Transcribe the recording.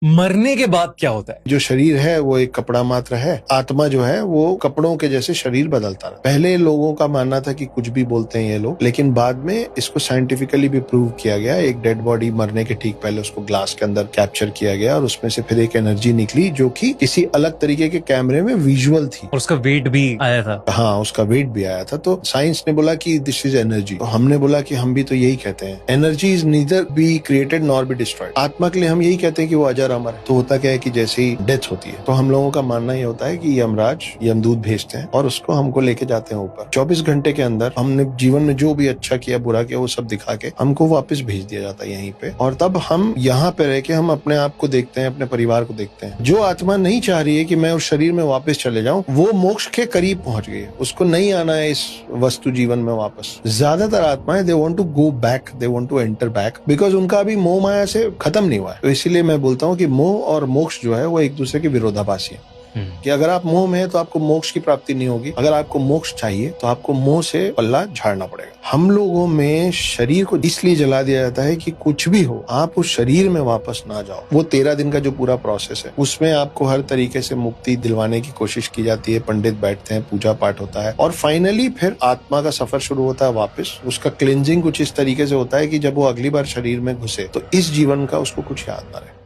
मरने के बाद क्या होता है? जो शरीर है वो एक कपड़ा मात्र है, आत्मा जो है वो कपड़ों के जैसे शरीर बदलता रहा। पहले लोगों का मानना था कि कुछ भी बोलते हैं ये लोग, लेकिन बाद में इसको साइंटिफिकली भी प्रूव किया गया। एक डेड बॉडी मरने के ठीक पहले उसको ग्लास के अंदर कैप्चर किया गया और उसमें से फिर एक एनर्जी निकली जो कि किसी अलग तरीके के कैमरे में विजुअल थी और उसका वेट भी आया था। हाँ, उसका वेट भी आया था। तो साइंस ने बोला कि दिस इज एनर्जी, तो हमने बोला कि हम भी तो यही कहते हैं, energy is neither be created nor be destroyed. आत्मा के लिए हम यही कहते हैं कि वो अजर अमर है। तो होता क्या है कि जैसे ही डेथ होती है तो हम लोगों का मानना ये होता है कि यमराज यमदूत भेजते हैं और उसको हमको लेके जाते हैं ऊपर। 24 घंटे के अंदर हमने जीवन में जो भी अच्छा किया बुरा किया वो सब दिखा के हमको वापस भेज दिया जाता है यहीं पे, और तब हम यहाँ पे रह के हम अपने आप को देखते हैं, अपने परिवार को देखते हैं। जो आत्मा नहीं चाह रही है कि मैं उस शरीर में वापस चले जाऊं, वो मोक्ष के करीब पहुंच गई है, उसको नहीं आना है इस वस्तु जीवन में वापस। ज्यादातर आत्माएं they want to go back, they want to enter back, because उनका अभी मोह माया से खत्म नहीं हुआ है। तो इसीलिए मैं बोलता हूँ कि मोह और मोक्ष जो है वो एक दूसरे के विरोधाभासी है। कि अगर आप मोह में है तो आपको मोक्ष की प्राप्ति नहीं होगी, अगर आपको मोक्ष चाहिए तो आपको मोह से पल्ला झाड़ना पड़ेगा। हम लोगों में शरीर को इसलिए जला दिया जाता है कि कुछ भी हो आप उस शरीर में वापस ना जाओ। वो 13 दिन का जो पूरा प्रोसेस है उसमें आपको हर तरीके से मुक्ति दिलवाने की कोशिश की जाती है। पंडित बैठते हैं, पूजा पाठ होता है और फाइनली फिर आत्मा का सफर शुरू होता है वापस। उसका क्लिंजिंग कुछ इस तरीके से होता है कि जब वो अगली बार शरीर में घुसे तो इस जीवन का उसको कुछ याद ना रहे।